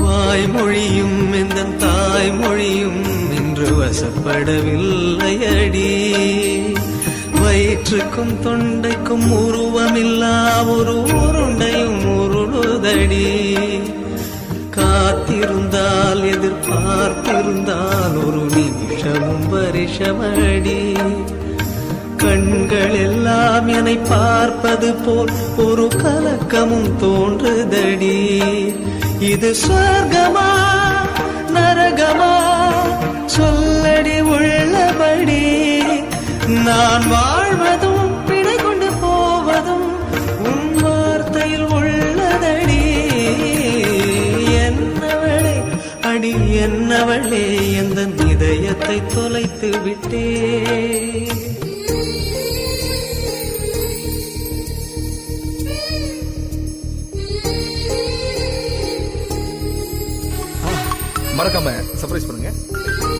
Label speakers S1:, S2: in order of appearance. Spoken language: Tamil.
S1: வாய்மொழியும் எந்த தாய்மொழியும் இன்று வசப்படவில்லையடி. வயிற்றுக்கும் தொண்டைக்கும் உருவமில்லா ஒரு உருண்டையும் உருளுதடி. காத்திருந்தால் எதிர்பார்த்திருந்தால் ஒரு நிமிஷமும் வருஷமடி. கண்கள் எல்லாம் என்னை பார்ப்பது போல் ஒரு கலக்கமும் தோன்றுதடி. இது சொர்க்கமா நரகமா சொல்லடி உள்ளபடி. நான் வாழ்வதும் பிழை கொண்டு போவதும் உன் வார்த்தையில் உள்ளதடி. என்னவளே அடி என்னவளே எந்த இதயத்தை தொலைத்து விட்டே.
S2: மறக்காம சர்ப்ரைஸ் பண்ணுங்க.